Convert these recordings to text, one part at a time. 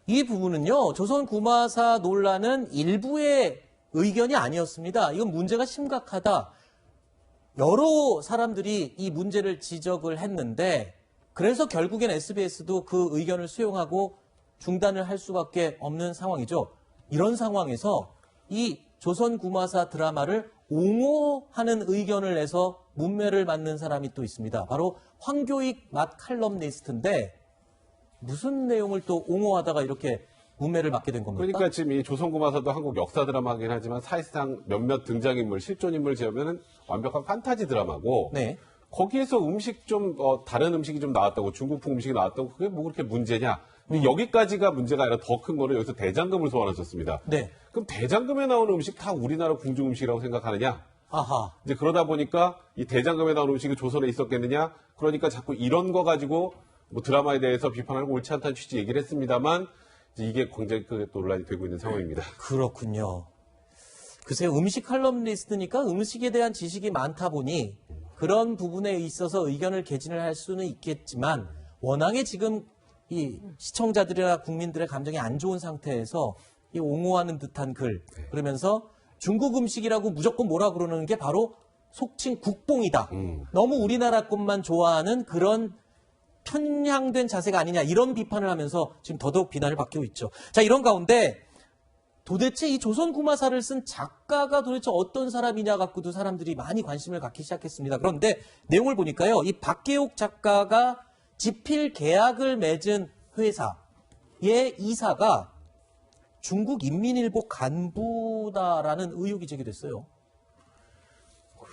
이 부분은요, 조선 구마사 논란은 일부의 의견이 아니었습니다. 이건 문제가 심각하다. 여러 사람들이 이 문제를 지적을 했는데, 그래서 결국엔 SBS도 그 의견을 수용하고 중단을 할 수밖에 없는 상황이죠. 이런 상황에서 이 조선 구마사 드라마를 옹호하는 의견을 내서 문매를 맞는 사람이 또 있습니다. 바로 황교익 맛 칼럼니스트인데, 무슨 내용을 또 옹호하다가 이렇게 문매를 맞게 된 겁니까? 그러니까 지금 이 조선구마사도 한국 역사 드라마긴 하지만 사실상 몇몇 등장인물, 실존인물 지으면 완벽한 판타지 드라마고 네. 거기에서 음식 좀 다른 음식이 좀 나왔다고 중국풍 음식이 나왔다고 그게 뭐 그렇게 문제냐? 근데 여기까지가 문제가 아니라 더 큰 거는 여기서 대장금을 소환하셨습니다. 네. 그럼 대장금에 나오는 음식 다 우리나라 궁중 음식이라고 생각하느냐? 아하. 이제 그러다 보니까 이 대장금에 나오는 음식이 조선에 있었겠느냐? 그러니까 자꾸 이런 거 가지고 뭐 드라마에 대해서 비판하고 옳지 않다는 취지 얘기를 했습니다만 이제 이게 굉장히 크게 또 논란이 되고 있는 상황입니다. 그렇군요. 글쎄요, 음식 칼럼니스트니까 음식에 대한 지식이 많다 보니 그런 부분에 있어서 의견을 개진을 할 수는 있겠지만 워낙에 지금 이 시청자들이나 국민들의 감정이 안 좋은 상태에서 이 옹호하는 듯한 글, 그러면서 중국 음식이라고 무조건 뭐라 그러는 게 바로 속칭 국뽕이다. 너무 우리나라 것만 좋아하는 그런 편향된 자세가 아니냐, 이런 비판을 하면서 지금 더더욱 비난을 받고 있죠. 자, 이런 가운데 도대체 이 조선 구마사를 쓴 작가가 도대체 어떤 사람이냐 갖고도 사람들이 많이 관심을 갖기 시작했습니다. 그런데 내용을 보니까요, 이 박계옥 작가가 집필 계약을 맺은 회사의 이사가 중국 인민일보 간부다라는 의혹이 제기됐어요.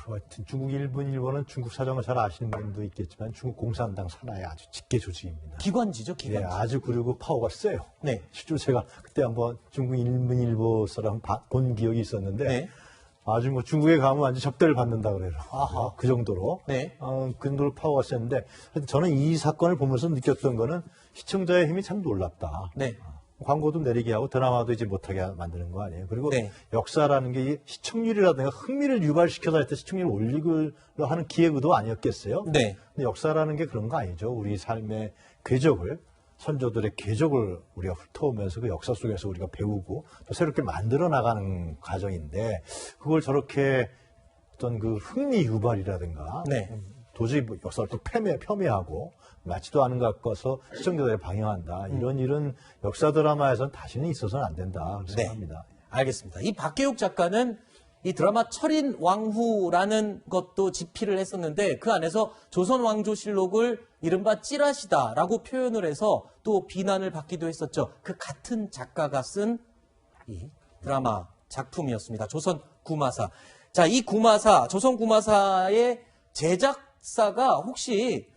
하여튼 중국 일본은 중국 사정을 잘 아시는 분도 있겠지만 중국 공산당 산하의 아주 직계 조직입니다. 기관지죠, 기관지. 예, 아주 그리고 파워가 세요. 네. 실제로 제가 그때 한번 중국 일본일보 사람 본 기억이 있었는데 네. 아주 뭐 중국에 가면 완전 접대를 받는다 그래요. 아하. 그 정도로. 네. 그 정도로 파워가 센데 저는 이 사건을 보면서 느꼈던 거는 시청자의 힘이 참 놀랍다. 네. 광고도 내리게 하고 드라마도 이제 못하게 만드는 거 아니에요. 그리고 네. 역사라는 게 시청률이라든가 흥미를 유발시켜서 할 때 시청률을 올리려 하는 기획의도 아니었겠어요? 네. 근데 역사라는 게 그런 거 아니죠. 우리 삶의 궤적을, 선조들의 궤적을 우리가 훑어오면서 그 역사 속에서 우리가 배우고 또 새롭게 만들어 나가는 과정인데 그걸 저렇게 어떤 그 흥미 유발이라든가 네. 도저히 뭐 역사를 또 폄훼하고 맞지도 않은 것 같아서 시청자들을 방해한다. 이런 일은 역사 드라마에서는 다시는 있어서는 안 된다. 그렇게 생각합니다. 알겠습니다. 이 박계옥 작가는 이 드라마 철인 왕후라는 것도 집필을 했었는데 그 안에서 조선 왕조실록을 이른바 찌라시다라고 표현을 해서 또 비난을 받기도 했었죠. 그 같은 작가가 쓴 이 드라마 작품이었습니다. 조선 구마사. 자, 이 구마사, 조선 구마사의 제작사가 혹시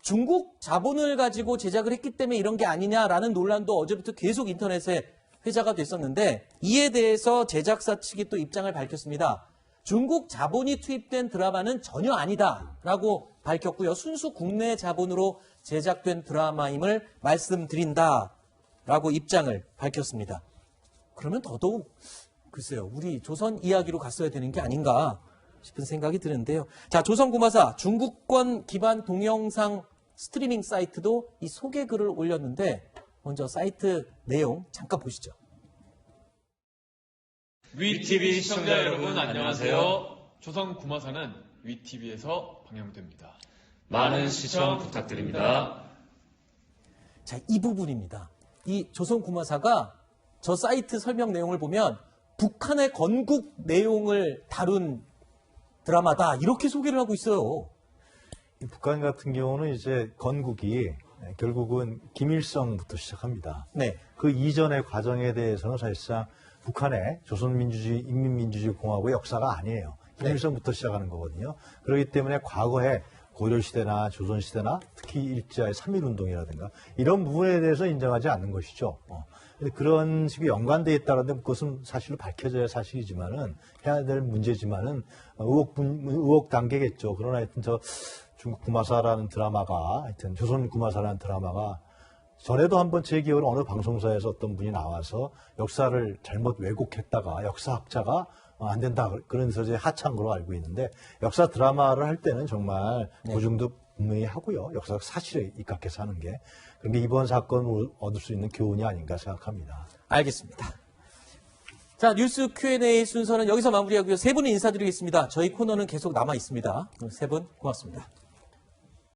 중국 자본을 가지고 제작을 했기 때문에 이런 게 아니냐라는 논란도 어제부터 계속 인터넷에 회자가 됐었는데 이에 대해서 제작사 측이 또 입장을 밝혔습니다. 중국 자본이 투입된 드라마는 전혀 아니다라고 밝혔고요. 순수 국내 자본으로 제작된 드라마임을 말씀드린다라고 입장을 밝혔습니다. 그러면 더더욱 글쎄요, 우리 조선 이야기로 갔어야 되는 게 아닌가 싶은 생각이 드는데요. 자, 조선구마사 중국권 기반 동영상 스트리밍 사이트도 이 소개 글을 올렸는데 먼저 사이트 내용 잠깐 보시죠. 위TV 시청자 여러분 안녕하세요. 조선 구마사는 위TV에서 방영됩니다. 많은 시청 부탁드립니다. 자, 이 부분입니다. 이 조선구마사가 저 사이트 설명 내용을 보면 북한의 건국 내용을 다룬 드라마다 이렇게 소개를 하고 있어요. 북한 같은 경우는 이제 건국이 결국은 김일성부터 시작합니다. 네. 그 이전의 과정에 대해서는 사실상 북한의 조선민주주의, 인민민주주의 공화국의 역사가 아니에요. 김일성부터 시작하는 거거든요. 그렇기 때문에 과거에 고려시대나 조선시대나 특히 일제의 3.1운동이라든가 이런 부분에 대해서 인정하지 않는 것이죠. 그런 식의 연관되어 있다는데 그것은 사실로 밝혀져야 사실이지만은 해야 될 문제지만은 의혹 단계겠죠. 그러나 하여튼 저 중국 구마사라는 드라마가 하여튼 조선 구마사라는 드라마가 전에도 한번 제 기억으로 어느 방송사에서 어떤 분이 나와서 역사를 잘못 왜곡했다가 역사학자가 안 된다 그런 소재 하차한 걸로 알고 있는데 역사 드라마를 할 때는 정말 고증도 분명히 하고요. 역사가 사실에 입각해서 하는 게 그런 게 이번 사건을 얻을 수 있는 교훈이 아닌가 생각합니다. 알겠습니다. 자, 뉴스 Q&A 순서는 여기서 마무리하고요. 세 분은 인사드리겠습니다. 저희 코너는 계속 남아 있습니다. 세 분 고맙습니다.